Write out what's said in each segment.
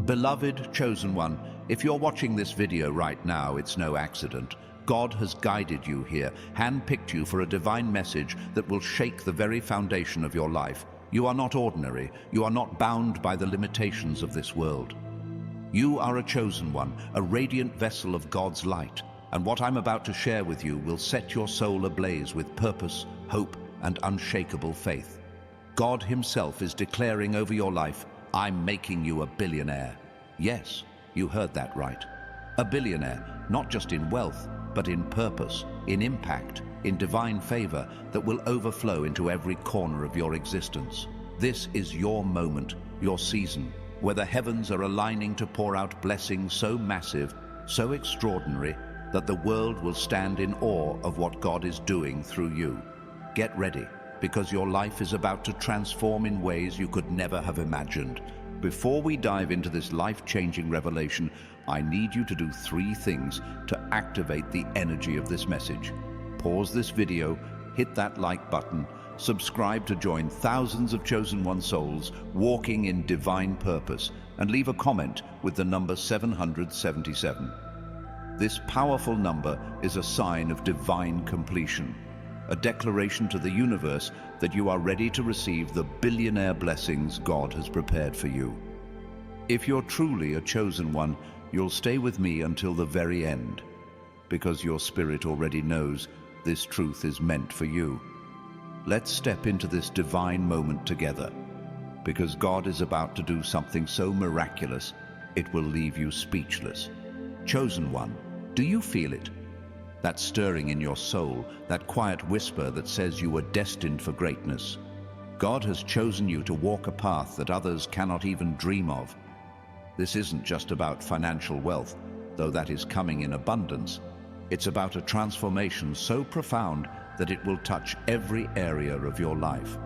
Beloved chosen one, if you're watching this video right now, it's no accident. God has guided you here, handpicked you for a divine message that will shake the very foundation of your life. You are not ordinary. You are not bound by the limitations of this world. You are a chosen one, a radiant vessel of God's light. And what I'm about to share with you will set your soul ablaze with purpose, hope, and unshakable faith. God Himself is declaring over your life, I'm making you a billionaire. Yes, you heard that right. A billionaire, not just in wealth, but in purpose, in impact, in divine favor that will overflow into every corner of your existence. This is your moment, your season, where the heavens are aligning to pour out blessings so massive, so extraordinary, that the world will stand in awe of what God is doing through you. Get ready, because your life is about to transform in ways you could never have imagined. Before we dive into this life-changing revelation, I need you to do 3 things to activate the energy of this message. Pause this video, hit that like button, subscribe to join thousands of chosen one souls walking in divine purpose, and leave a comment with the number 777. This powerful number is a sign of divine completion, a declaration to the universe that you are ready to receive the billionaire blessings God has prepared for you. If you're truly a chosen one, you'll stay with me until the very end, because your spirit already knows this truth is meant for you. Let's step into this divine moment together, because God is about to do something so miraculous, it will leave you speechless. Chosen one, do you feel it? That stirring in your soul, that quiet whisper that says you were destined for greatness. God has chosen you to walk a path that others cannot even dream of. This isn't just about financial wealth, though that is coming in abundance. It's about a transformation so profound that it will touch every area of your life.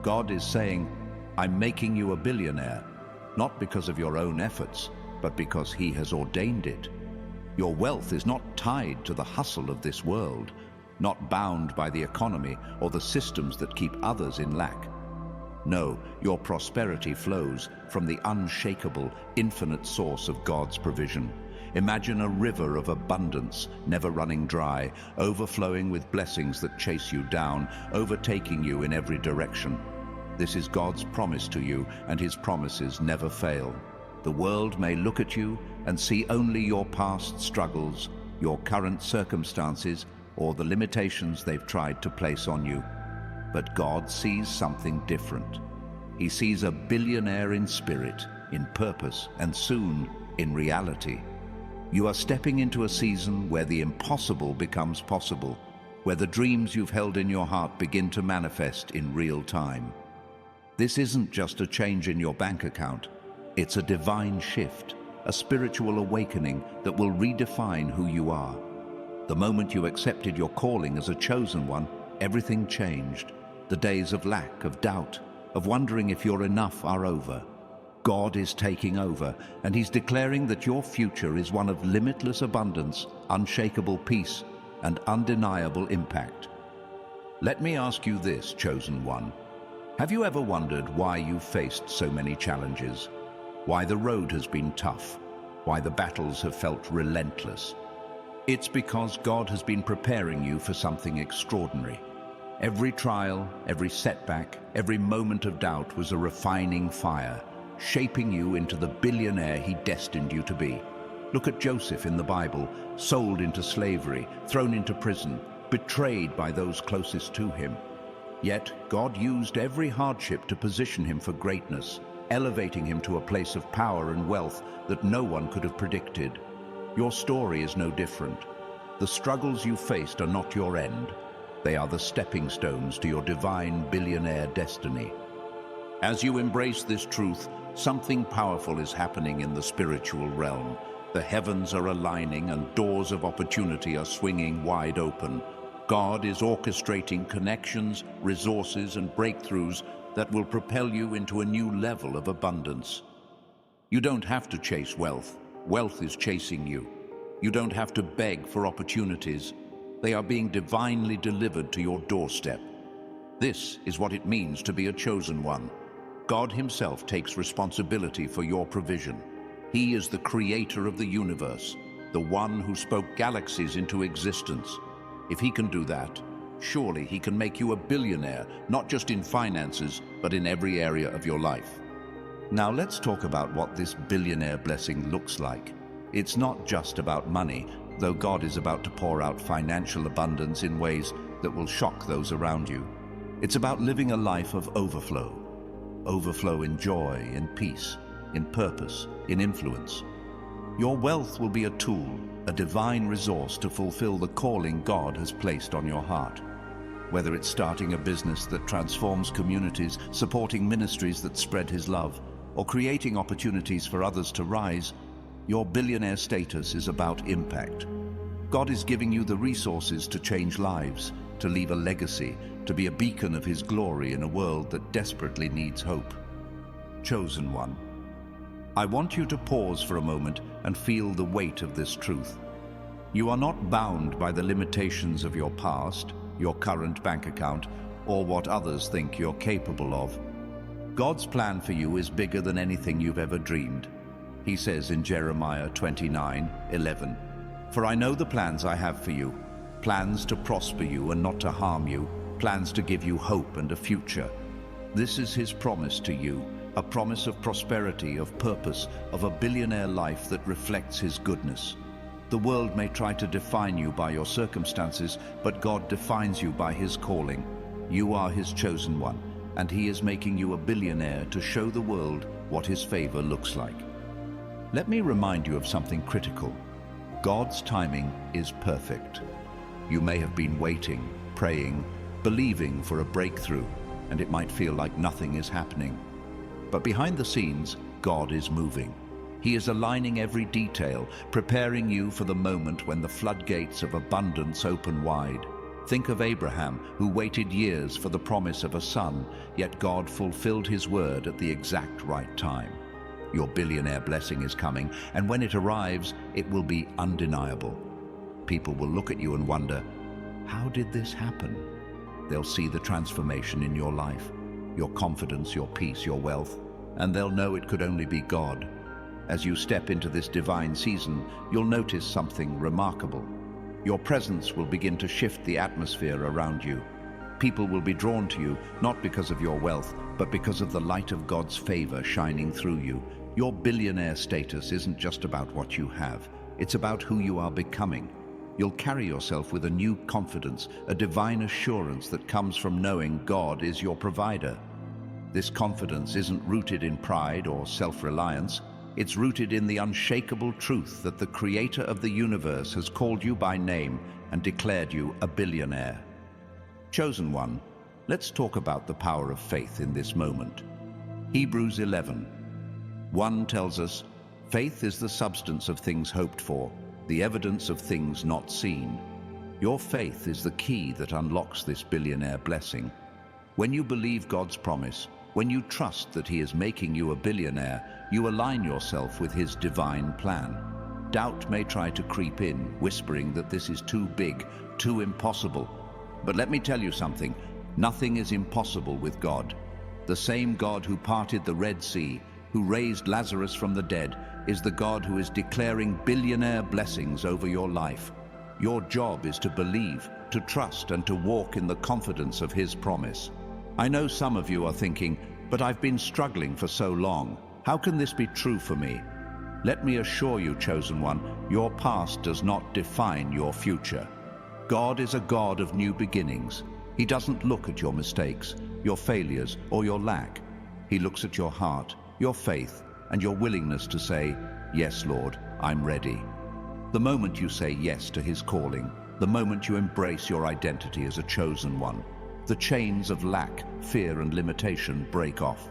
God is saying, I'm making you a billionaire, not because of your own efforts, but because He has ordained it. Your wealth is not tied to the hustle of this world, not bound by the economy or the systems that keep others in lack. No, your prosperity flows from the unshakable, infinite source of God's provision. Imagine a river of abundance, never running dry, overflowing with blessings that chase you down, overtaking you in every direction. This is God's promise to you, and His promises never fail. The world may look at you and see only your past struggles, your current circumstances, or the limitations they've tried to place on you. But God sees something different. He sees a billionaire in spirit, in purpose, and soon in reality. You are stepping into a season where the impossible becomes possible, where the dreams you've held in your heart begin to manifest in real time. This isn't just a change in your bank account. It's a divine shift, a spiritual awakening that will redefine who you are. The moment you accepted your calling as a chosen one, everything changed. The days of lack, of doubt, of wondering if you're enough are over. God is taking over, and He's declaring that your future is one of limitless abundance, unshakable peace, and undeniable impact. Let me ask you this, chosen one. Have you ever wondered why you've faced so many challenges? Why the road has been tough? Why the battles have felt relentless? It's because God has been preparing you for something extraordinary. Every trial, every setback, every moment of doubt was a refining fire, shaping you into the billionaire He destined you to be. Look at Joseph in the Bible, sold into slavery, thrown into prison, betrayed by those closest to him. Yet God used every hardship to position him for greatness, elevating him to a place of power and wealth that no one could have predicted. Your story is no different. The struggles you faced are not your end. They are the stepping stones to your divine billionaire destiny. As you embrace this truth, something powerful is happening in the spiritual realm. The heavens are aligning and doors of opportunity are swinging wide open. God is orchestrating connections, resources, and breakthroughs that will propel you into a new level of abundance. You don't have to chase wealth. Wealth is chasing you. You don't have to beg for opportunities. They are being divinely delivered to your doorstep. This is what it means to be a chosen one. God Himself takes responsibility for your provision. He is the creator of the universe, the one who spoke galaxies into existence. If he can do that, surely he can make you a billionaire, not just in finances, but in every area of your life. Now let's talk about what this billionaire blessing looks like. It's not just about money, though God is about to pour out financial abundance in ways that will shock those around you. It's about living a life of overflow. Overflow in joy, in peace, in purpose, in influence. Your wealth will be a tool, a divine resource to fulfill the calling God has placed on your heart. Whether it's starting a business that transforms communities, supporting ministries that spread His love, or creating opportunities for others to rise, your billionaire status is about impact. God is giving you the resources to change lives, to leave a legacy, to be a beacon of His glory in a world that desperately needs hope. Chosen one. I want you to pause for a moment and feel the weight of this truth. You are not bound by the limitations of your past, your current bank account, or what others think you're capable of. God's plan for you is bigger than anything you've ever dreamed. He says in Jeremiah 29:11, "For I know the plans I have for you, plans to prosper you and not to harm you, plans to give you hope and a future." This is His promise to you, a promise of prosperity, of purpose, of a billionaire life that reflects His goodness. The world may try to define you by your circumstances, but God defines you by His calling. You are His chosen one, and He is making you a billionaire to show the world what His favor looks like. Let me remind you of something critical. God's timing is perfect. You may have been waiting, praying, believing for a breakthrough, and it might feel like nothing is happening. But behind the scenes, God is moving. He is aligning every detail, preparing you for the moment when the floodgates of abundance open wide. Think of Abraham, who waited years for the promise of a son, yet God fulfilled His word at the exact right time. Your billionaire blessing is coming, and when it arrives, it will be undeniable. People will look at you and wonder, how did this happen? They'll see the transformation in your life, your confidence, your peace, your wealth, and they'll know it could only be God. As you step into this divine season, you'll notice something remarkable. Your presence will begin to shift the atmosphere around you. People will be drawn to you, not because of your wealth, but because of the light of God's favor shining through you. Your billionaire status isn't just about what you have. It's about who you are becoming. You'll carry yourself with a new confidence, a divine assurance that comes from knowing God is your provider. This confidence isn't rooted in pride or self-reliance. It's rooted in the unshakable truth that the Creator of the universe has called you by name and declared you a billionaire. Chosen one, let's talk about the power of faith in this moment. Hebrews 11:1 tells us, "Faith is the substance of things hoped for, the evidence of things not seen." Your faith is the key that unlocks this billionaire blessing. When you believe God's promise, when you trust that He is making you a billionaire, you align yourself with His divine plan. Doubt may try to creep in, whispering that this is too big, too impossible. But let me tell you something, nothing is impossible with God. The same God who parted the Red Sea, who raised Lazarus from the dead, is the God who is declaring billionaire blessings over your life. Your job is to believe, to trust, and to walk in the confidence of His promise. I know some of you are thinking, but I've been struggling for so long. How can this be true for me? Let me assure you, chosen one, your past does not define your future. God is a God of new beginnings. He doesn't look at your mistakes, your failures, or your lack. He looks at your heart, your faith, and your willingness to say, "Yes, Lord, I'm ready." The moment you say yes to His calling, the moment you embrace your identity as a chosen one, the chains of lack, fear, and limitation break off.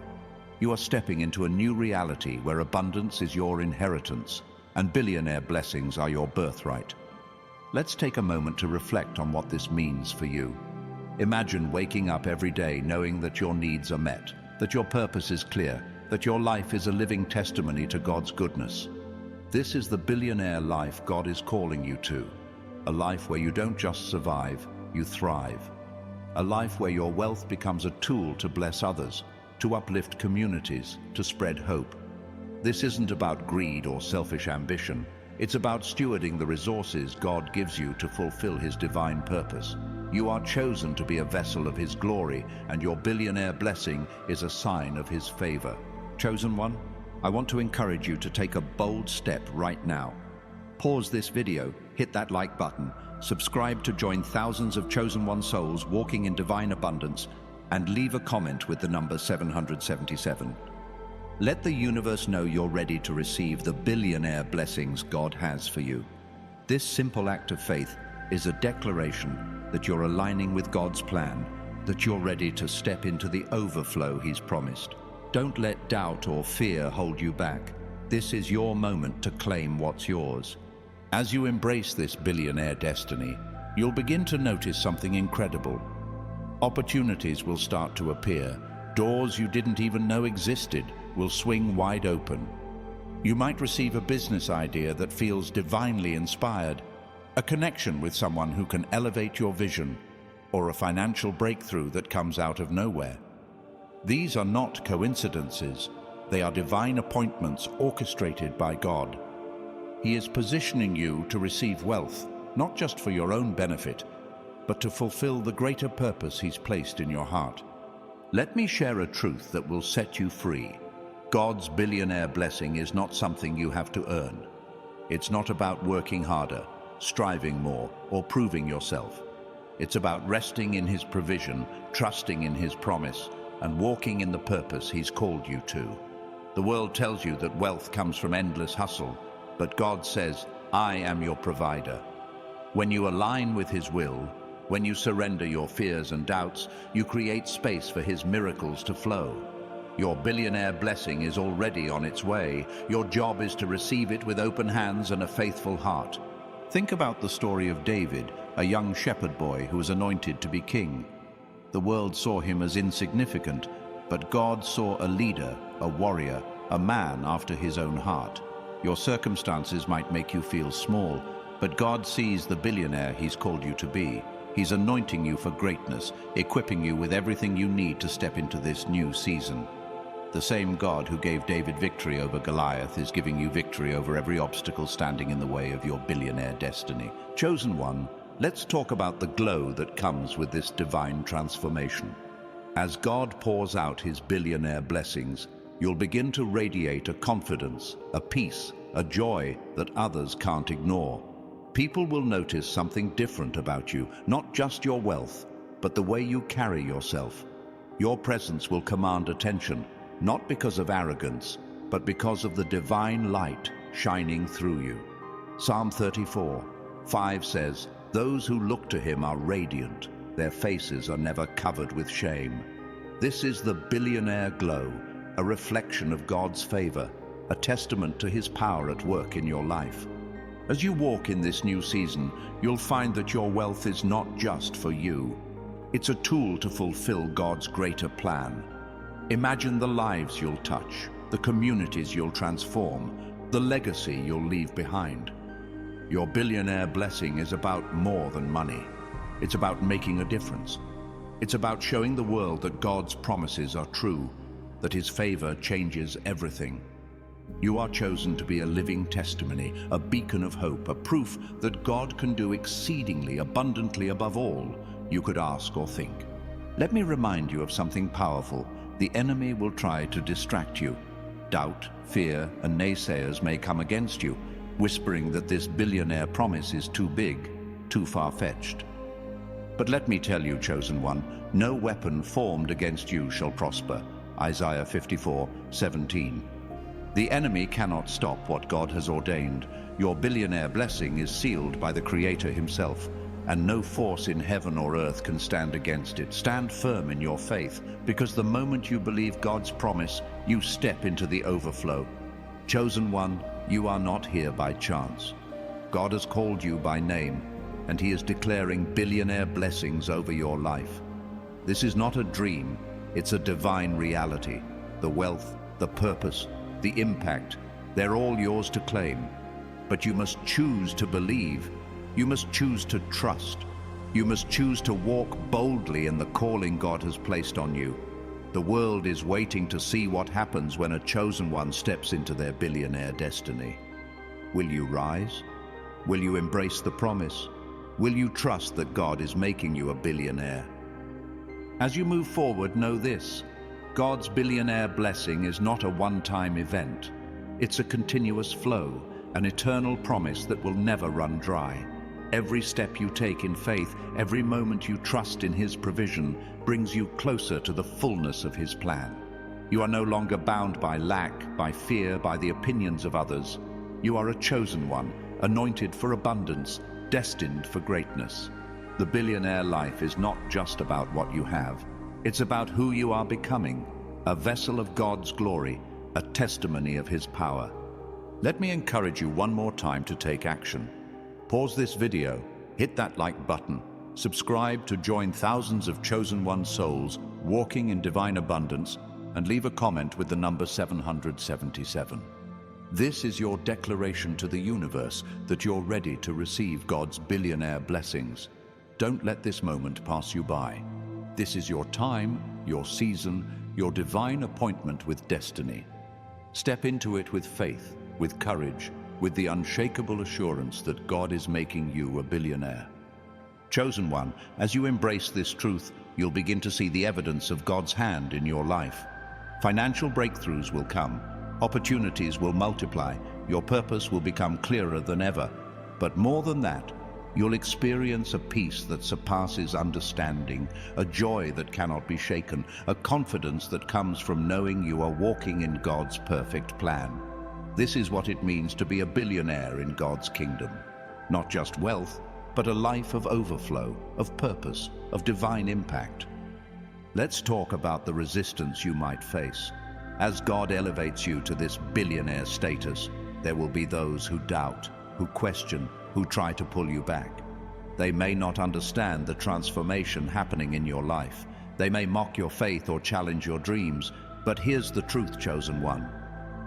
You are stepping into a new reality where abundance is your inheritance and billionaire blessings are your birthright. Let's take a moment to reflect on what this means for you. Imagine waking up every day knowing that your needs are met, that your purpose is clear, that your life is a living testimony to God's goodness. This is the billionaire life God is calling you to, a life where you don't just survive, you thrive. A life where your wealth becomes a tool to bless others, to uplift communities, to spread hope. This isn't about greed or selfish ambition. It's about stewarding the resources God gives you to fulfill His divine purpose. You are chosen to be a vessel of His glory, and your billionaire blessing is a sign of His favor. Chosen one, I want to encourage you to take a bold step right now. Pause this video, hit that like button, subscribe to join thousands of chosen one souls walking in divine abundance, and leave a comment with the number 777. Let the universe know you're ready to receive the billionaire blessings God has for you. This simple act of faith is a declaration that you're aligning with God's plan, that you're ready to step into the overflow He's promised. Don't let doubt or fear hold you back. This is your moment to claim what's yours. As you embrace this billionaire destiny, you'll begin to notice something incredible. Opportunities will start to appear. Doors you didn't even know existed will swing wide open. You might receive a business idea that feels divinely inspired, a connection with someone who can elevate your vision, or a financial breakthrough that comes out of nowhere. These are not coincidences. They are divine appointments orchestrated by God. He is positioning you to receive wealth, not just for your own benefit, but to fulfill the greater purpose He's placed in your heart. Let me share a truth that will set you free. God's billionaire blessing is not something you have to earn. It's not about working harder, striving more, or proving yourself. It's about resting in His provision, trusting in His promise, and walking in the purpose He's called you to. The world tells you that wealth comes from endless hustle, but God says, I am your provider. When you align with His will, when you surrender your fears and doubts, you create space for His miracles to flow. Your billionaire blessing is already on its way. Your job is to receive it with open hands and a faithful heart. Think about the story of David, a young shepherd boy who was anointed to be king. The world saw him as insignificant, but God saw a leader, a warrior, a man after His own heart. Your circumstances might make you feel small, but God sees the billionaire He's called you to be. He's anointing you for greatness, equipping you with everything you need to step into this new season. The same God who gave David victory over Goliath is giving you victory over every obstacle standing in the way of your billionaire destiny. Chosen one, let's talk about the glow that comes with this divine transformation. As God pours out His billionaire blessings, you'll begin to radiate a confidence, a peace, a joy that others can't ignore. People will notice something different about you, not just your wealth, but the way you carry yourself. Your presence will command attention, not because of arrogance, but because of the divine light shining through you. Psalm 34:5 says, "Those who look to Him are radiant, their faces are never covered with shame." This is the billionaire glow, a reflection of God's favor, a testament to His power at work in your life. As you walk in this new season, you'll find that your wealth is not just for you. It's a tool to fulfill God's greater plan. Imagine the lives you'll touch, the communities you'll transform, the legacy you'll leave behind. Your billionaire blessing is about more than money. It's about making a difference. It's about showing the world that God's promises are true, that His favor changes everything. You are chosen to be a living testimony, a beacon of hope, a proof that God can do exceedingly abundantly above all you could ask or think. Let me remind you of something powerful. The enemy will try to distract you. Doubt, fear, and naysayers may come against you, whispering that this billionaire promise is too big, too far-fetched. But let me tell you, chosen one, no weapon formed against you shall prosper. Isaiah 54:17. The enemy cannot stop what God has ordained. Your billionaire blessing is sealed by the Creator Himself, and no force in heaven or earth can stand against it. Stand firm in your faith, because the moment you believe God's promise, you step into the overflow. Chosen one, you are not here by chance. God has called you by name, and He is declaring billionaire blessings over your life. This is not a dream, it's a divine reality. The wealth, the purpose, the impact, they're all yours to claim. But you must choose to believe. You must choose to trust. You must choose to walk boldly in the calling God has placed on you. The world is waiting to see what happens when a chosen one steps into their billionaire destiny. Will you rise? Will you embrace the promise? Will you trust that God is making you a billionaire? As you move forward, know this: God's billionaire blessing is not a one-time event. It's a continuous flow, an eternal promise that will never run dry. Every step you take in faith, every moment you trust in His provision, brings you closer to the fullness of His plan. You are no longer bound by lack, by fear, by the opinions of others. You are a chosen one, anointed for abundance, destined for greatness. The billionaire life is not just about what you have. It's about who you are becoming, a vessel of God's glory, a testimony of His power. Let me encourage you one more time to take action. Pause this video, hit that like button, subscribe to join thousands of chosen one souls walking in divine abundance, and leave a comment with the number 777. This is your declaration to the universe that you're ready to receive God's billionaire blessings. Don't let this moment pass you by. This is your time, your season, your divine appointment with destiny. Step into it with faith, with courage, with the unshakable assurance that God is making you a billionaire. Chosen one, as you embrace this truth, you'll begin to see the evidence of God's hand in your life. Financial breakthroughs will come, opportunities will multiply, your purpose will become clearer than ever. But more than that, you'll experience a peace that surpasses understanding, a joy that cannot be shaken, a confidence that comes from knowing you are walking in God's perfect plan. This is what it means to be a billionaire in God's kingdom. Not just wealth, but a life of overflow, of purpose, of divine impact. Let's talk about the resistance you might face. As God elevates you to this billionaire status, there will be those who doubt, who question, who try to pull you back. They may not understand the transformation happening in your life. They may mock your faith or challenge your dreams, but here's the truth, chosen one.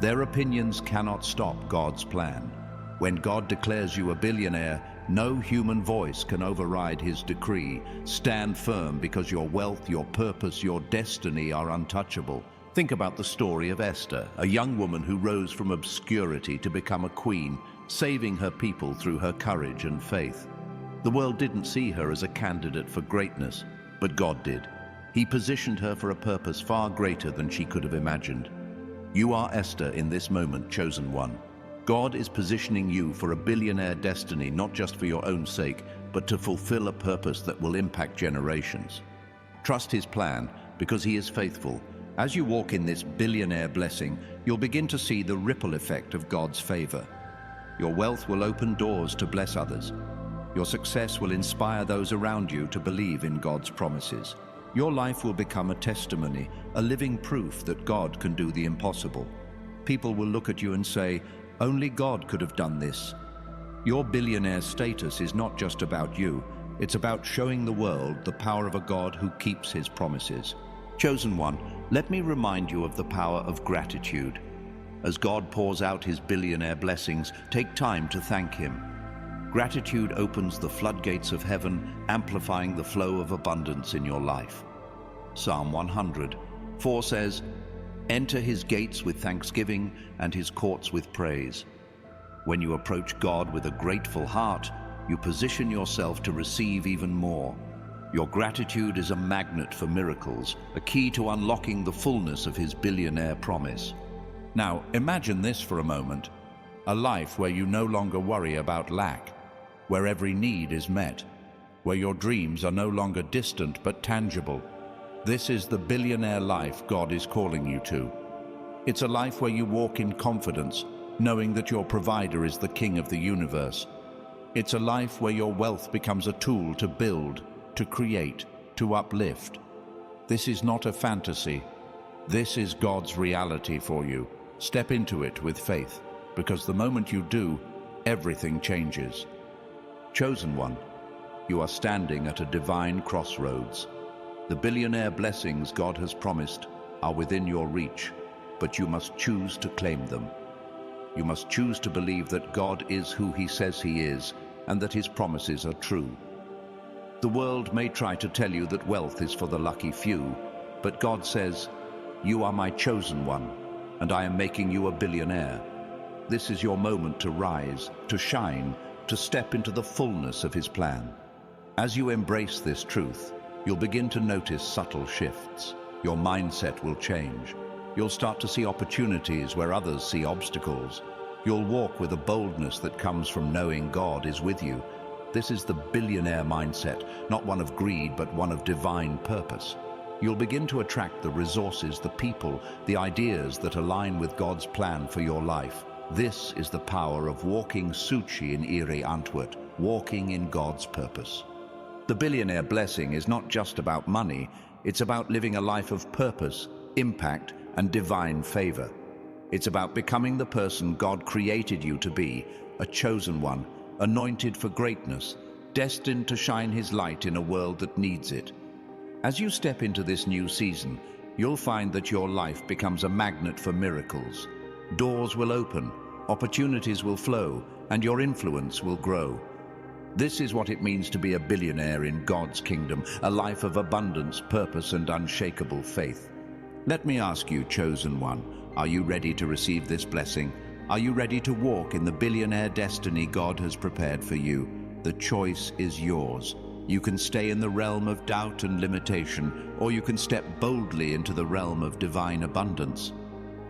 Their opinions cannot stop God's plan. When God declares you a billionaire, no human voice can override His decree. Stand firm, because your wealth, your purpose, your destiny are untouchable. Think about the story of Esther, a young woman who rose from obscurity to become a queen, saving her people through her courage and faith. The world didn't see her as a candidate for greatness, but God did. He positioned her for a purpose far greater than she could have imagined. You are Esther in this moment, chosen one. God is positioning you for a billionaire destiny, not just for your own sake, but to fulfill a purpose that will impact generations. Trust His plan, because He is faithful. As you walk in this billionaire blessing, you'll begin to see the ripple effect of God's favor. Your wealth will open doors to bless others. Your success will inspire those around you to believe in God's promises. Your life will become a testimony, a living proof that God can do the impossible. People will look at you and say, "Only God could have done this." Your billionaire status is not just about you. It's about showing the world the power of a God who keeps His promises. Chosen one, let me remind you of the power of gratitude. As God pours out His billionaire blessings, take time to thank Him. Gratitude opens the floodgates of heaven, amplifying the flow of abundance in your life. Psalm 100:4 says, "Enter His gates with thanksgiving and His courts with praise." When you approach God with a grateful heart, you position yourself to receive even more. Your gratitude is a magnet for miracles, a key to unlocking the fullness of His billionaire promise. Now, imagine this for a moment: a life where you no longer worry about lack, where every need is met, where your dreams are no longer distant but tangible. This is the billionaire life God is calling you to. It's a life where you walk in confidence, knowing that your provider is the King of the universe. It's a life where your wealth becomes a tool to build, to create, to uplift. This is not a fantasy. This is God's reality for you. Step into it with faith, because the moment you do, everything changes. Chosen one, you are standing at a divine crossroads. The billionaire blessings God has promised are within your reach, but you must choose to claim them. You must choose to believe that God is who He says He is, and that His promises are true. The world may try to tell you that wealth is for the lucky few, But God says, "You are my chosen one, and I am making you a billionaire." This is your moment to rise, to shine, to step into the fullness of his plan. As you embrace this truth, you'll begin to notice subtle shifts. Your mindset will change. You'll start to see opportunities where others see obstacles. You'll walk with a boldness that comes from knowing God is with you. This is the billionaire mindset, not one of greed, but one of divine purpose. You'll begin to attract the resources, the people, the ideas that align with God's plan for your life. This is the power of walking Suchi in Iri Antwoord, walking in God's purpose. The billionaire blessing is not just about money, it's about living a life of purpose, impact, and divine favor. It's about becoming the person God created you to be, a chosen one, anointed for greatness, destined to shine his light in a world that needs it. As you step into this new season, you'll find that your life becomes a magnet for miracles. Doors will open, opportunities will flow, and your influence will grow. This is what it means to be a billionaire in God's kingdom, a life of abundance, purpose, and unshakable faith. Let me ask you, chosen one, are you ready to receive this blessing? Are you ready to walk in the billionaire destiny God has prepared for you? The choice is yours. You can stay in the realm of doubt and limitation, or you can step boldly into the realm of divine abundance.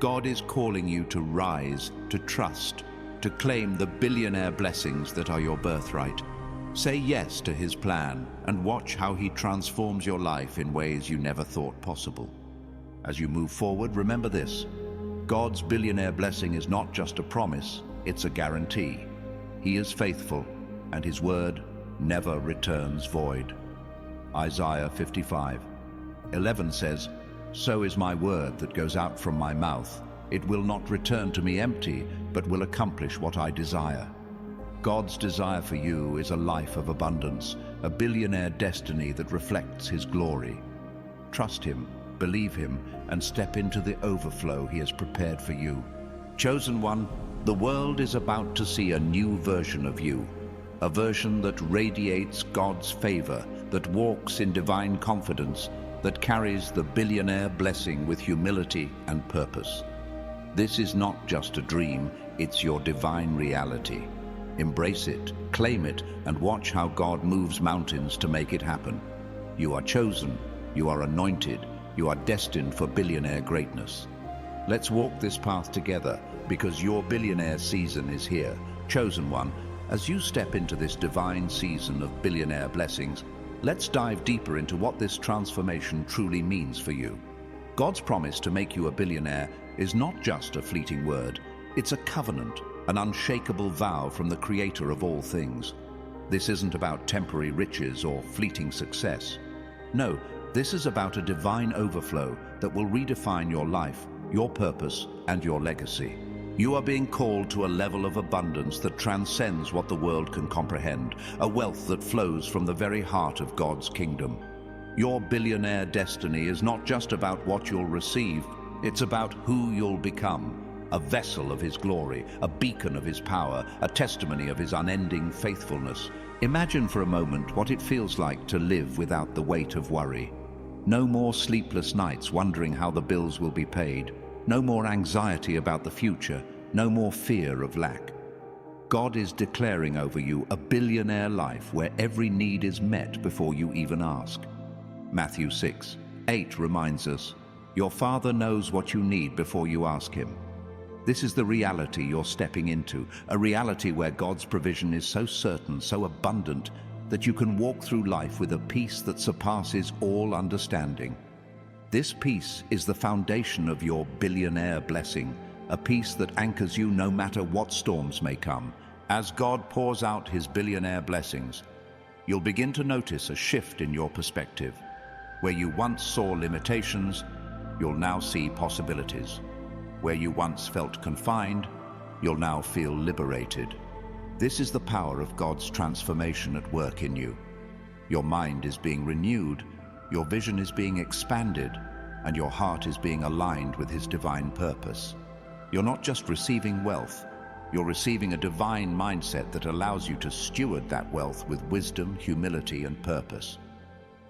God is calling you to rise, to trust, to claim the billionaire blessings that are your birthright. Say yes to his plan and watch how he transforms your life in ways you never thought possible. As you move forward, remember this: God's billionaire blessing is not just a promise, it's a guarantee. He is faithful, and his word never returns void. Isaiah 55:11 says, "So is my word that goes out from my mouth. It will not return to me empty, but will accomplish what I desire." God's desire for you is a life of abundance, a billionaire destiny that reflects his glory. Trust him, believe him, and step into the overflow he has prepared for you. Chosen one, the world is about to see a new version of you, a version that radiates God's favor, that walks in divine confidence, that carries the billionaire blessing with humility and purpose. This is not just a dream, it's your divine reality. Embrace it, claim it, and watch how God moves mountains to make it happen. You are chosen, you are anointed, you are destined for billionaire greatness. Let's walk this path together, because your billionaire season is here. Chosen one, as you step into this divine season of billionaire blessings, let's dive deeper into what this transformation truly means for you. God's promise to make you a billionaire is not just a fleeting word, it's a covenant, an unshakable vow from the Creator of all things. This isn't about temporary riches or fleeting success. No, this is about a divine overflow that will redefine your life, your purpose, and your legacy. You are being called to a level of abundance that transcends what the world can comprehend, a wealth that flows from the very heart of God's kingdom. Your billionaire destiny is not just about what you'll receive, it's about who you'll become. A vessel of his glory, a beacon of his power, a testimony of his unending faithfulness. Imagine for a moment what it feels like to live without the weight of worry. No more sleepless nights wondering how the bills will be paid. No more anxiety about the future. No more fear of lack. God is declaring over you a billionaire life where every need is met before you even ask. Matthew 6:8 reminds us, "Your Father knows what you need before you ask him." This is the reality you're stepping into, a reality where God's provision is so certain, so abundant, that you can walk through life with a peace that surpasses all understanding. This peace is the foundation of your billionaire blessing, a peace that anchors you no matter what storms may come. As God pours out his billionaire blessings, you'll begin to notice a shift in your perspective. Where you once saw limitations, you'll now see possibilities. Where you once felt confined, you'll now feel liberated. This is the power of God's transformation at work in you. Your mind is being renewed, your vision is being expanded, and your heart is being aligned with his divine purpose. You're not just receiving wealth, you're receiving a divine mindset that allows you to steward that wealth with wisdom, humility, and purpose.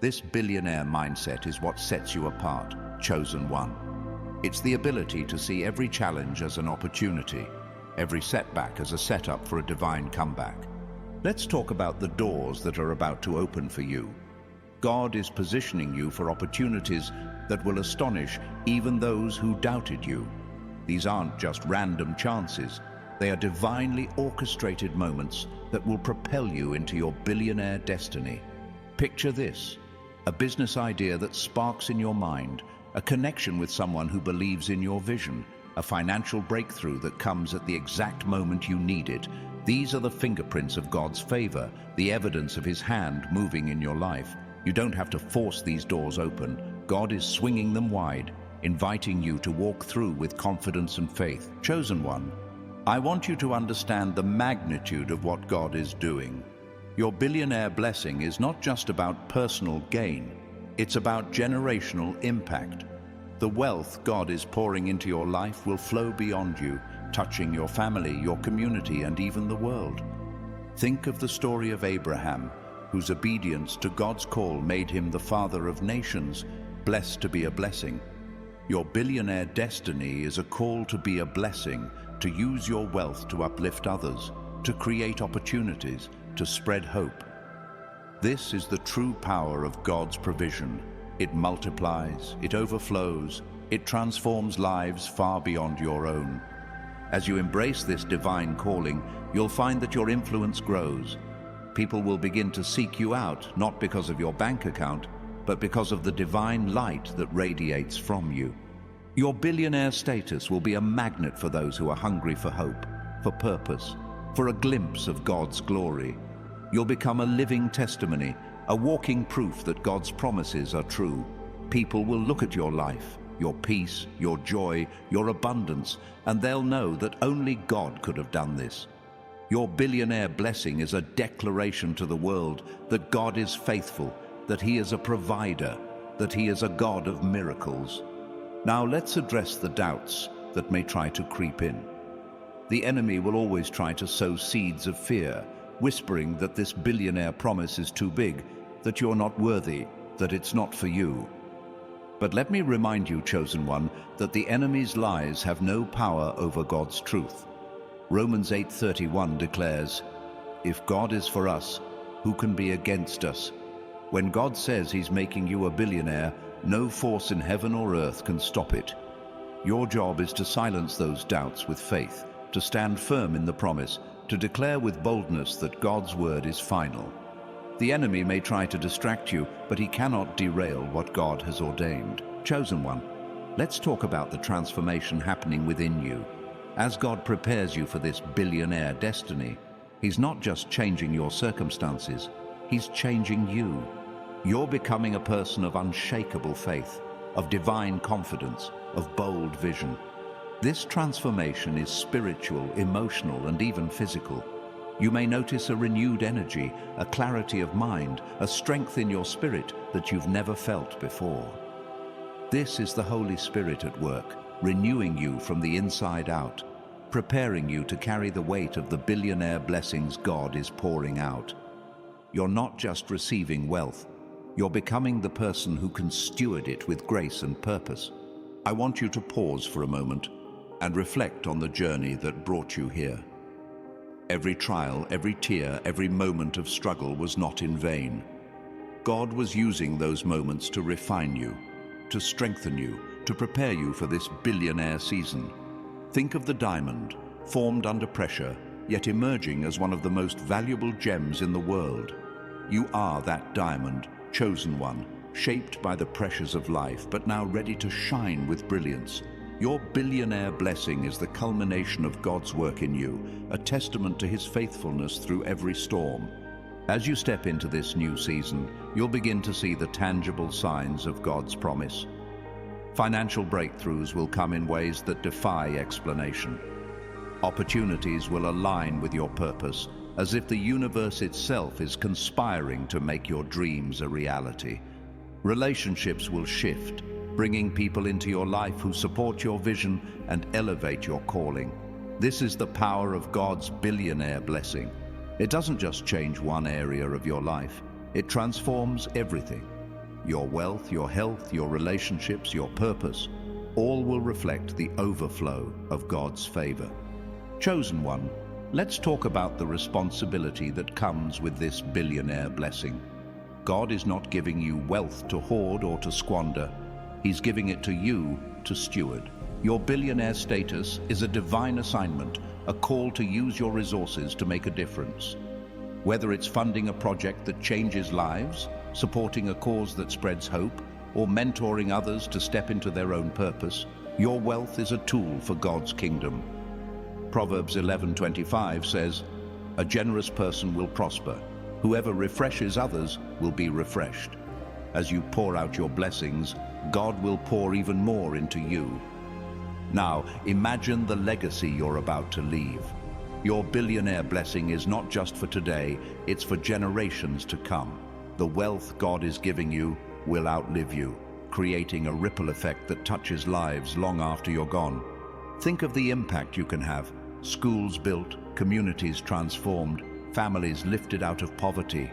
This billionaire mindset is what sets you apart, chosen one. It's the ability to see every challenge as an opportunity, every setback as a setup for a divine comeback. Let's talk about the doors that are about to open for you. God is positioning you for opportunities that will astonish even those who doubted you. These aren't just random chances. They are divinely orchestrated moments that will propel you into your billionaire destiny. Picture this: a business idea that sparks in your mind, a connection with someone who believes in your vision, a financial breakthrough that comes at the exact moment you need it. These are the fingerprints of God's favor, the evidence of His hand moving in your life. You don't have to force these doors open. God is swinging them wide, inviting you to walk through with confidence and faith. Chosen one, I want you to understand the magnitude of what God is doing. Your billionaire blessing is not just about personal gain. It's about generational impact. The wealth God is pouring into your life will flow beyond you, touching your family, your community, and even the world. Think of the story of Abraham, whose obedience to God's call made him the father of nations, blessed to be a blessing. Your billionaire destiny is a call to be a blessing, to use your wealth to uplift others, to create opportunities, to spread hope. This is the true power of God's provision. It multiplies, it overflows, it transforms lives far beyond your own. As you embrace this divine calling, you'll find that your influence grows. People will begin to seek you out, not because of your bank account, but because of the divine light that radiates from you. Your billionaire status will be a magnet for those who are hungry for hope, for purpose, for a glimpse of God's glory. You'll become a living testimony, a walking proof that God's promises are true. People will look at your life, your peace, your joy, your abundance, and they'll know that only God could have done this. Your billionaire blessing is a declaration to the world that God is faithful, that He is a provider, that He is a God of miracles. Now let's address the doubts that may try to creep in. The enemy will always try to sow seeds of fear, whispering that this billionaire promise is too big, that you're not worthy, that it's not for you. But let me remind you, chosen one, that the enemy's lies have no power over God's truth. Romans 8:31 declares, "If God is for us, who can be against us?" When God says He's making you a billionaire, no force in heaven or earth can stop it. Your job is to silence those doubts with faith, to stand firm in the promise, to declare with boldness that God's word is final. The enemy may try to distract you, but he cannot derail what God has ordained. Chosen one, let's talk about the transformation happening within you. As God prepares you for this billionaire destiny, He's not just changing your circumstances, He's changing you. You're becoming a person of unshakable faith, of divine confidence, of bold vision. This transformation is spiritual, emotional, and even physical. You may notice a renewed energy, a clarity of mind, a strength in your spirit that you've never felt before. This is the Holy Spirit at work, renewing you from the inside out, preparing you to carry the weight of the billionaire blessings God is pouring out. You're not just receiving wealth, you're becoming the person who can steward it with grace and purpose. I want you to pause for a moment and reflect on the journey that brought you here. Every trial, every tear, every moment of struggle was not in vain. God was using those moments to refine you, to strengthen you, to prepare you for this billionaire season. Think of the diamond, formed under pressure, yet emerging as one of the most valuable gems in the world. You are that diamond, chosen one, shaped by the pressures of life, but now ready to shine with brilliance. Your billionaire blessing is the culmination of God's work in you, a testament to His faithfulness through every storm. As you step into this new season, you'll begin to see the tangible signs of God's promise. Financial breakthroughs will come in ways that defy explanation. Opportunities will align with your purpose, as if the universe itself is conspiring to make your dreams a reality. Relationships will shift, bringing people into your life who support your vision and elevate your calling. This is the power of God's billionaire blessing. It doesn't just change one area of your life, it transforms everything. Your wealth, your health, your relationships, your purpose, all will reflect the overflow of God's favor. Chosen one, let's talk about the responsibility that comes with this billionaire blessing. God is not giving you wealth to hoard or to squander. He's giving it to you to steward. Your billionaire status is a divine assignment, a call to use your resources to make a difference. Whether it's funding a project that changes lives, supporting a cause that spreads hope, or mentoring others to step into their own purpose, your wealth is a tool for God's kingdom. Proverbs 11:25 says, "A generous person will prosper. Whoever refreshes others will be refreshed." As you pour out your blessings, God will pour even more into you. Now, imagine the legacy you're about to leave. Your billionaire blessing is not just for today, it's for generations to come. The wealth God is giving you will outlive you, creating a ripple effect that touches lives long after you're gone. Think of the impact you can have. Schools built, communities transformed, families lifted out of poverty.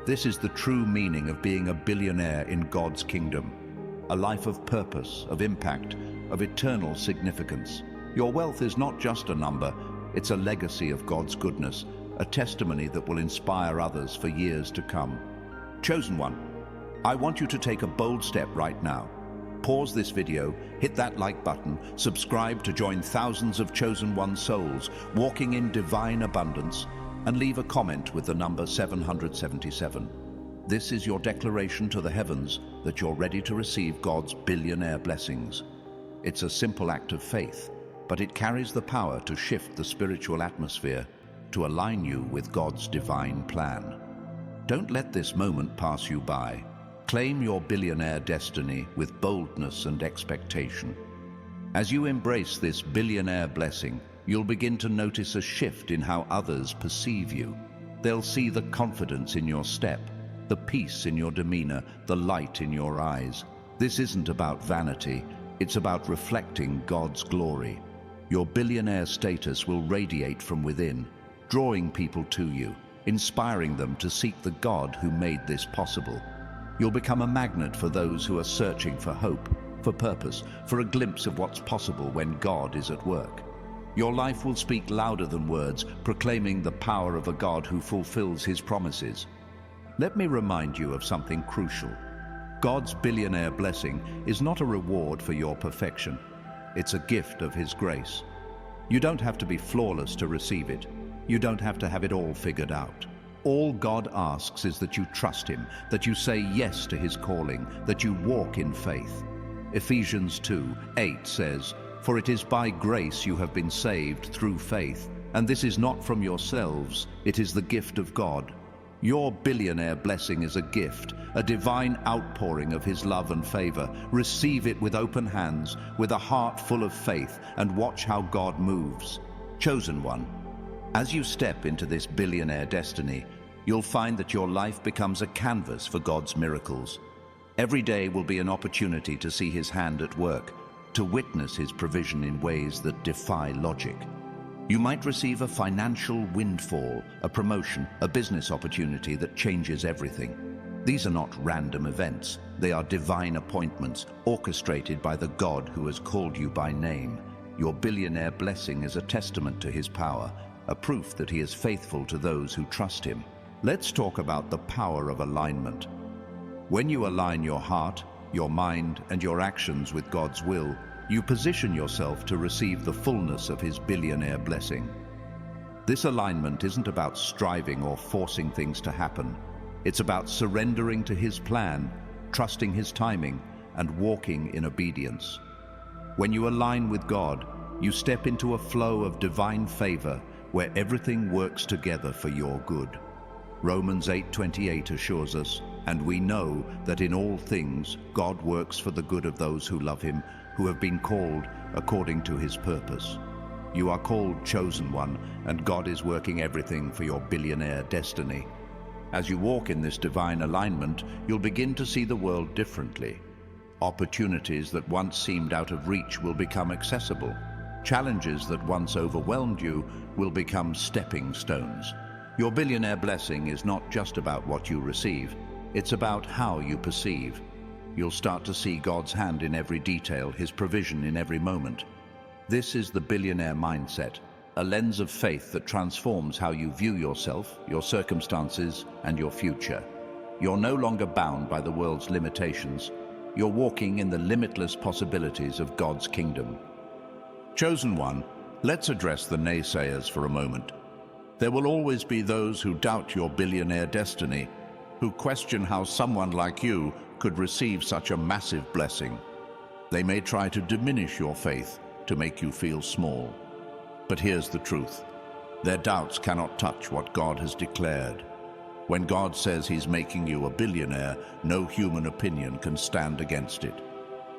This is the true meaning of being a billionaire in God's kingdom. A life of purpose, of impact, of eternal significance. Your wealth is not just a number, it's a legacy of God's goodness, a testimony that will inspire others for years to come. Chosen one, I want you to take a bold step right now. Pause this video, hit that like button, subscribe to join thousands of chosen one souls walking in divine abundance, and leave a comment with the number 777. This is your declaration to the heavens that you're ready to receive God's billionaire blessings. It's a simple act of faith, but it carries the power to shift the spiritual atmosphere, to align you with God's divine plan. Don't let this moment pass you by. Claim your billionaire destiny with boldness and expectation. As you embrace this billionaire blessing, you'll begin to notice a shift in how others perceive you. They'll see the confidence in your step, the peace in your demeanor, the light in your eyes. This isn't about vanity, it's about reflecting God's glory. Your billionaire status will radiate from within, drawing people to you, inspiring them to seek the God who made this possible. You'll become a magnet for those who are searching for hope, for purpose, for a glimpse of what's possible when God is at work. Your life will speak louder than words, proclaiming the power of a God who fulfills his promises. Let me remind you of something crucial. God's billionaire blessing is not a reward for your perfection. It's a gift of his grace. You don't have to be flawless to receive it. You don't have to have it all figured out. All God asks is that you trust him, that you say yes to his calling, that you walk in faith. Ephesians 2:8 says, "For it is by grace you have been saved through faith, and this is not from yourselves, it is the gift of God." Your billionaire blessing is a gift, a divine outpouring of his love and favor. Receive it with open hands, with a heart full of faith, and watch how God moves. Chosen one, as you step into this billionaire destiny, you'll find that your life becomes a canvas for God's miracles. Every day will be an opportunity to see his hand at work, to witness his provision in ways that defy logic. You might receive a financial windfall, a promotion, a business opportunity that changes everything. These are not random events. They are divine appointments orchestrated by the God who has called you by name. Your billionaire blessing is a testament to his power, a proof that he is faithful to those who trust him. Let's talk about the power of alignment. When you align your heart, your mind, and your actions with God's will, you position yourself to receive the fullness of his billionaire blessing. This alignment isn't about striving or forcing things to happen. It's about surrendering to his plan, trusting his timing, and walking in obedience. When you align with God, you step into a flow of divine favor where everything works together for your good. Romans 8:28 assures us, "And we know that in all things God works for the good of those who love him, who have been called according to his purpose." You are called chosen one, and God is working everything for your billionaire destiny. As you walk in this divine alignment, you'll begin to see the world differently. Opportunities that once seemed out of reach will become accessible. Challenges that once overwhelmed you will become stepping stones. Your billionaire blessing is not just about what you receive, it's about how you perceive. you'll start to see God's hand in every detail, His provision in every moment. This is the billionaire mindset, a lens of faith that transforms how you view yourself, your circumstances, and your future. You're no longer bound by the world's limitations. You're walking in the limitless possibilities of God's kingdom. Chosen one, let's address the naysayers for a moment. There will always be those who doubt your billionaire destiny, who question how someone like you could receive such a massive blessing. They may try to diminish your faith, to make you feel small. But here's the truth. Their doubts cannot touch what God has declared. When God says He's making you a billionaire, no human opinion can stand against it.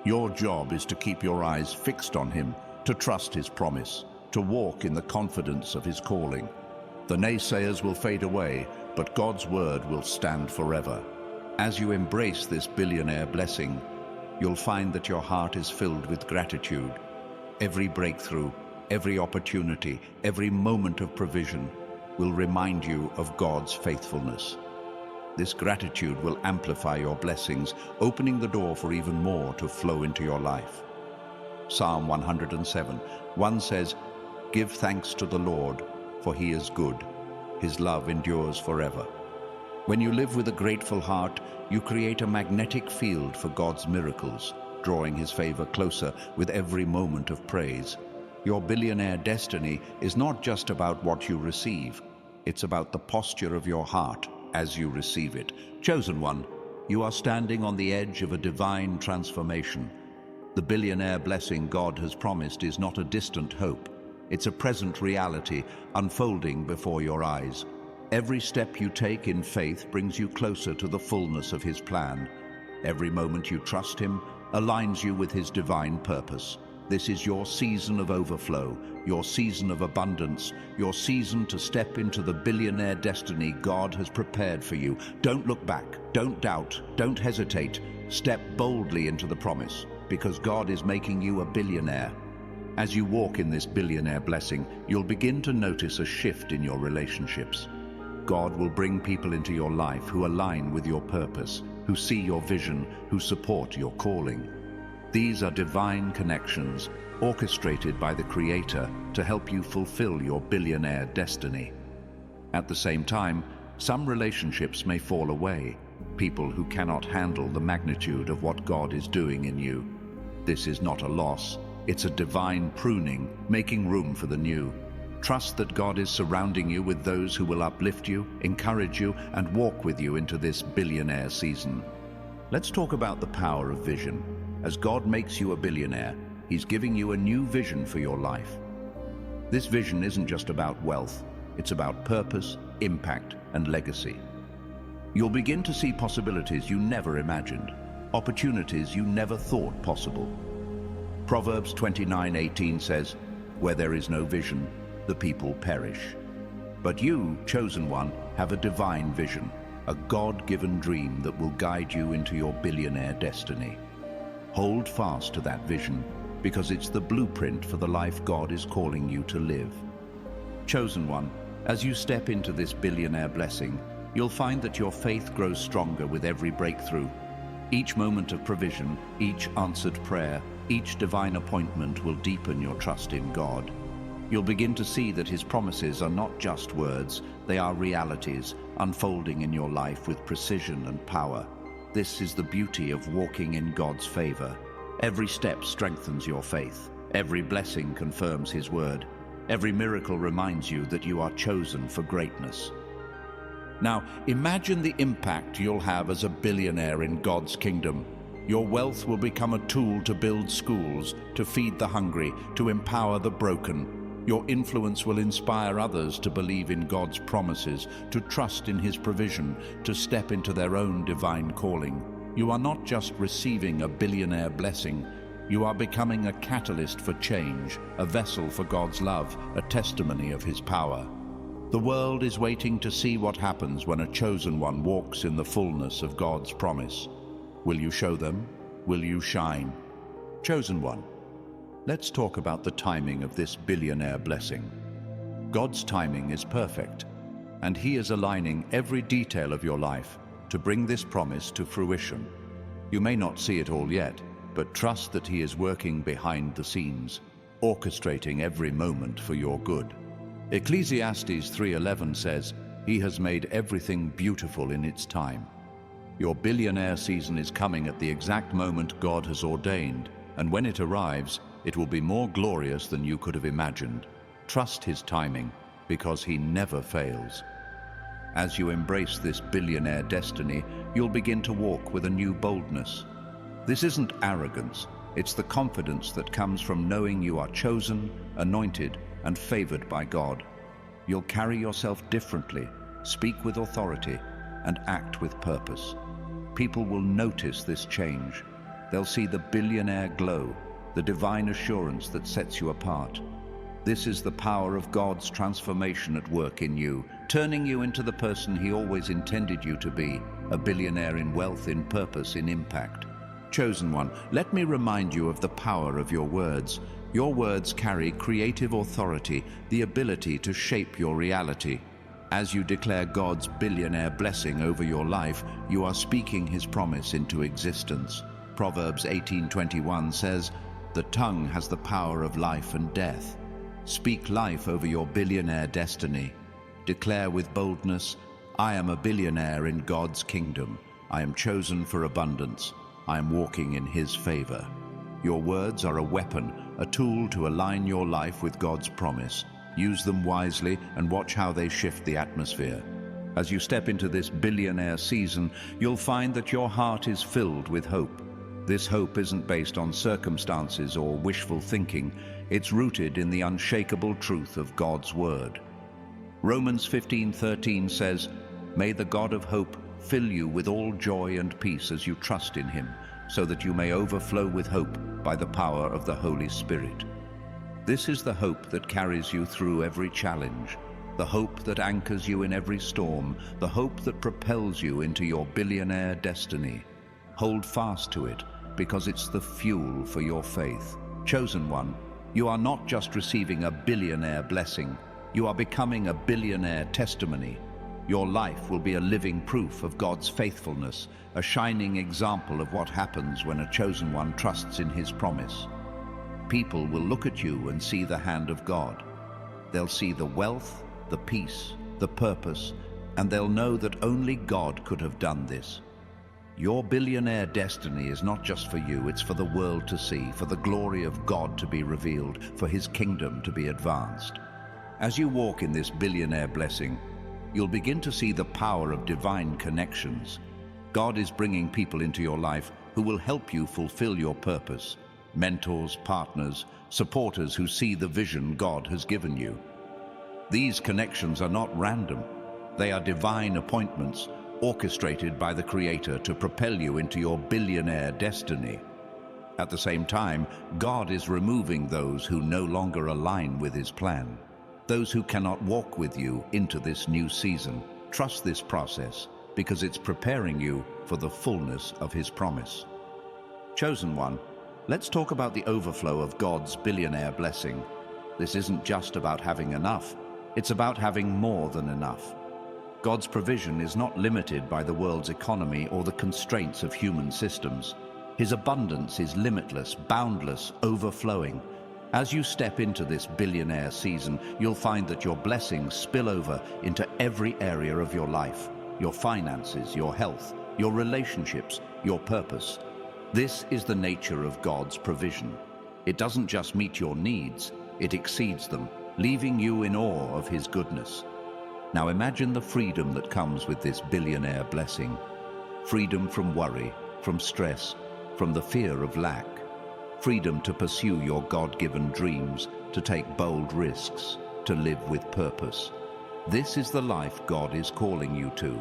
Your job is to keep your eyes fixed on Him, to trust His promise, to walk in the confidence of His calling. The naysayers will fade away, but God's word will stand forever. As you embrace this billionaire blessing, you'll find that your heart is filled with gratitude. Every breakthrough, every opportunity, every moment of provision will remind you of God's faithfulness. This gratitude will amplify your blessings, opening the door for even more to flow into your life. Psalm 107:1 says, "Give thanks to the Lord, for He is good. His love endures forever." When you live with a grateful heart, you create a magnetic field for God's miracles, drawing His favor closer with every moment of praise. Your billionaire destiny is not just about what you receive. It's about the posture of your heart as you receive it. Chosen one, you are standing on the edge of a divine transformation. The billionaire blessing God has promised is not a distant hope. It's a present reality unfolding before your eyes. Every step you take in faith brings you closer to the fullness of His plan. Every moment you trust Him aligns you with His divine purpose. This is your season of overflow, your season of abundance, your season to step into the billionaire destiny God has prepared for you. Don't look back, don't doubt, don't hesitate. Step boldly into the promise, because God is making you a billionaire. As you walk in this billionaire blessing, you'll begin to notice a shift in your relationships. God will bring people into your life who align with your purpose, who see your vision, who support your calling. These are divine connections, orchestrated by the Creator to help you fulfill your billionaire destiny. At the same time, some relationships may fall away, people who cannot handle the magnitude of what God is doing in you. This is not a loss. It's a divine pruning, making room for the new. Trust that God is surrounding you with those who will uplift you, encourage you, and walk with you into this billionaire season. Let's talk about the power of vision. As God makes you a billionaire, He's giving you a new vision for your life. This vision isn't just about wealth. It's about purpose, impact, and legacy. You'll begin to see possibilities you never imagined, opportunities you never thought possible. Proverbs 29:18 says, "Where there is no vision, the people perish." But you, chosen one, have a divine vision, a God-given dream that will guide you into your billionaire destiny. Hold fast to that vision, because it's the blueprint for the life God is calling you to live. Chosen one, as you step into this billionaire blessing, you'll find that your faith grows stronger with every breakthrough. Each moment of provision, each answered prayer, each divine appointment will deepen your trust in God. You'll begin to see that His promises are not just words, they are realities, unfolding in your life with precision and power. This is the beauty of walking in God's favor. Every step strengthens your faith. Every blessing confirms His word. Every miracle reminds you that you are chosen for greatness. Now, imagine the impact you'll have as a billionaire in God's kingdom. Your wealth will become a tool to build schools, to feed the hungry, to empower the broken. Your influence will inspire others to believe in God's promises, to trust in His provision, to step into their own divine calling. You are not just receiving a billionaire blessing, you are becoming a catalyst for change, a vessel for God's love, a testimony of His power. The world is waiting to see what happens when a chosen one walks in the fullness of God's promise. Will you show them? Will you shine? Chosen one, let's talk about the timing of this billionaire blessing. God's timing is perfect, and He is aligning every detail of your life to bring this promise to fruition. You may not see it all yet, but trust that He is working behind the scenes, orchestrating every moment for your good. Ecclesiastes 3:11 says, "He has made everything beautiful in its time." Your billionaire season is coming at the exact moment God has ordained, and when it arrives, it will be more glorious than you could have imagined. Trust His timing, because He never fails. As you embrace this billionaire destiny, you'll begin to walk with a new boldness. This isn't arrogance, it's the confidence that comes from knowing you are chosen, anointed, and favored by God. You'll carry yourself differently, speak with authority, and act with purpose. People will notice this change. They'll see the billionaire glow, the divine assurance that sets you apart. This is the power of God's transformation at work in you, turning you into the person He always intended you to be, a billionaire in wealth, in purpose, in impact. Chosen one, let me remind you of the power of your words. Your words carry creative authority, the ability to shape your reality. As you declare God's billionaire blessing over your life, you are speaking His promise into existence. Proverbs 18:21 says, "The tongue has the power of life and death." Speak life over your billionaire destiny. Declare with boldness, "I am a billionaire in God's kingdom. I am chosen for abundance. I am walking in His favor." Your words are a weapon, a tool to align your life with God's promise. Use them wisely and watch how they shift the atmosphere. As you step into this billionaire season, you'll find that your heart is filled with hope. This hope isn't based on circumstances or wishful thinking. It's rooted in the unshakable truth of God's word. Romans 15:13 says, "May the God of hope fill you with all joy and peace as you trust in Him, so that you may overflow with hope by the power of the Holy Spirit." This is the hope that carries you through every challenge, the hope that anchors you in every storm, the hope that propels you into your billionaire destiny. Hold fast to it, because it's the fuel for your faith. Chosen one, you are not just receiving a billionaire blessing, you are becoming a billionaire testimony. Your life will be a living proof of God's faithfulness, a shining example of what happens when a chosen one trusts in His promise. People will look at you and see the hand of God. They'll see the wealth, the peace, the purpose, and they'll know that only God could have done this. Your billionaire destiny is not just for you, it's for the world to see, for the glory of God to be revealed, for His kingdom to be advanced. As you walk in this billionaire blessing, you'll begin to see the power of divine connections. God is bringing people into your life who will help you fulfill your purpose. Mentors, partners, supporters who see the vision God has given you. These connections are not random. They are divine appointments, orchestrated by the Creator to propel you into your billionaire destiny. At the same time, God is removing those who no longer align with His plan, those who cannot walk with you into this new season. Trust this process, because it's preparing you for the fullness of His promise. Chosen one, let's talk about the overflow of God's billionaire blessing. This isn't just about having enough, it's about having more than enough. God's provision is not limited by the world's economy or the constraints of human systems. His abundance is limitless, boundless, overflowing. As you step into this billionaire season, you'll find that your blessings spill over into every area of your life, your finances, your health, your relationships, your purpose. This is the nature of God's provision. It doesn't just meet your needs, it exceeds them, leaving you in awe of His goodness. Now imagine the freedom that comes with this billionaire blessing. Freedom from worry, from stress, from the fear of lack. Freedom to pursue your God-given dreams, to take bold risks, to live with purpose. This is the life God is calling you to.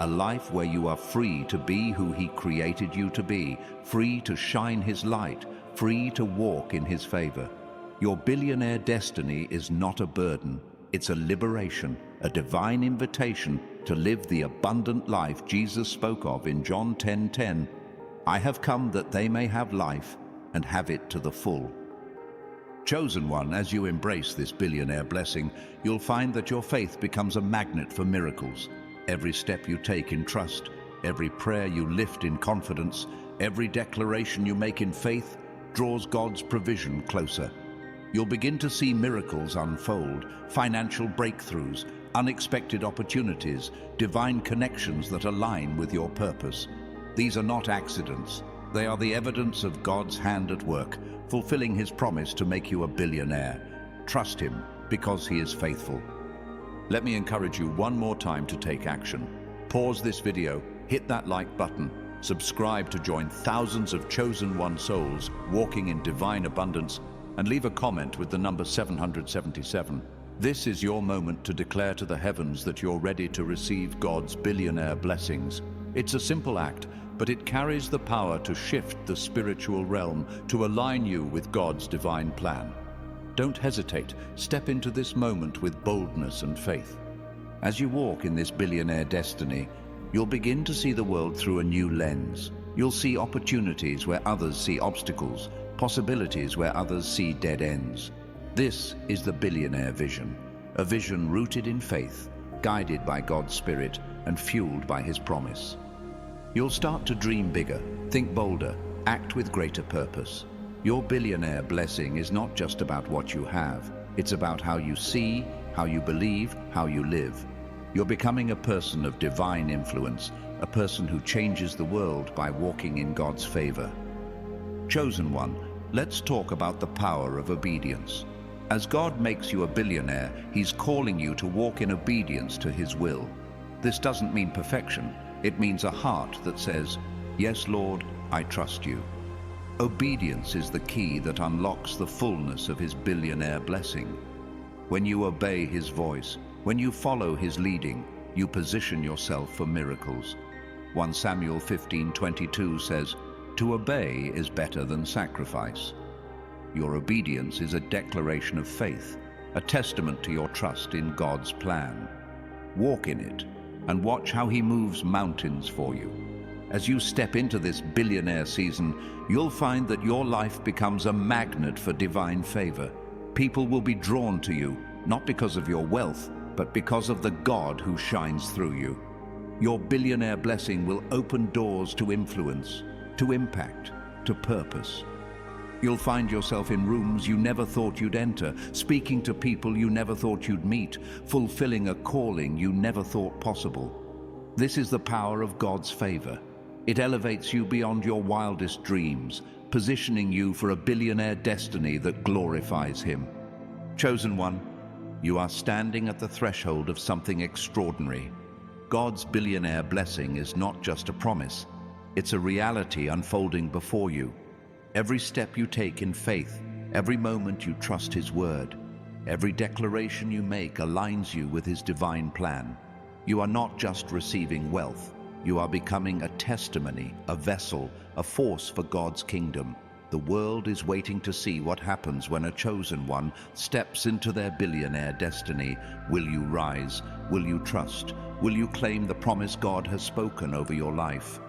A life where you are free to be who He created you to be, free to shine His light, free to walk in His favor. Your billionaire destiny is not a burden, it's a liberation, a divine invitation to live the abundant life Jesus spoke of in John 10:10. "I have come that they may have life and have it to the full." Chosen one, as you embrace this billionaire blessing, you'll find that your faith becomes a magnet for miracles. Every step you take in trust, every prayer you lift in confidence, Every declaration you make in faith draws God's provision closer. You'll begin to see miracles unfold, financial breakthroughs, unexpected opportunities, divine connections that align with your purpose. These are not accidents. They are the evidence of God's hand at work, fulfilling His promise to make you a billionaire. Trust Him because He is faithful. Let me encourage you one more time to take action. Pause this video, hit that like button, subscribe to join thousands of chosen one souls walking in divine abundance, and leave a comment with the number 777. This is your moment to declare to the heavens that you're ready to receive God's billionaire blessings. It's a simple act, but it carries the power to shift the spiritual realm, to align you with God's divine plan. Don't hesitate. Step into this moment with boldness and faith. As you walk in this billionaire destiny, you'll begin to see the world through a new lens. You'll see opportunities where others see obstacles, possibilities where others see dead ends. This is the billionaire vision, a vision rooted in faith, guided by God's Spirit and fueled by His promise. You'll start to dream bigger, think bolder, act with greater purpose. Your billionaire blessing is not just about what you have. It's about how you see, how you believe, how you live. You're becoming a person of divine influence, a person who changes the world by walking in God's favor. Chosen one, let's talk about the power of obedience. As God makes you a billionaire, He's calling you to walk in obedience to His will. This doesn't mean perfection. It means a heart that says, "Yes, Lord, I trust you." Obedience is the key that unlocks the fullness of His billionaire blessing. When you obey His voice, when you follow His leading, you position yourself for miracles. 1 Samuel 15:22 says, "To obey is better than sacrifice." Your obedience is a declaration of faith, a testament to your trust in God's plan. Walk in it and watch how He moves mountains for you. As you step into this billionaire season, you'll find that your life becomes a magnet for divine favor. People will be drawn to you, not because of your wealth, but because of the God who shines through you. Your billionaire blessing will open doors to influence, to impact, to purpose. You'll find yourself in rooms you never thought you'd enter, speaking to people you never thought you'd meet, fulfilling a calling you never thought possible. This is the power of God's favor. It elevates you beyond your wildest dreams, positioning you for a billionaire destiny that glorifies Him. Chosen one, you are standing at the threshold of something extraordinary. God's billionaire blessing is not just a promise. It's a reality unfolding before you. Every step you take in faith, every moment you trust His word, every declaration you make aligns you with His divine plan. You are not just receiving wealth. You are becoming a testimony, a vessel, a force for God's kingdom. The world is waiting to see what happens when a chosen one steps into their billionaire destiny. Will you rise? Will you trust? Will you claim the promise God has spoken over your life?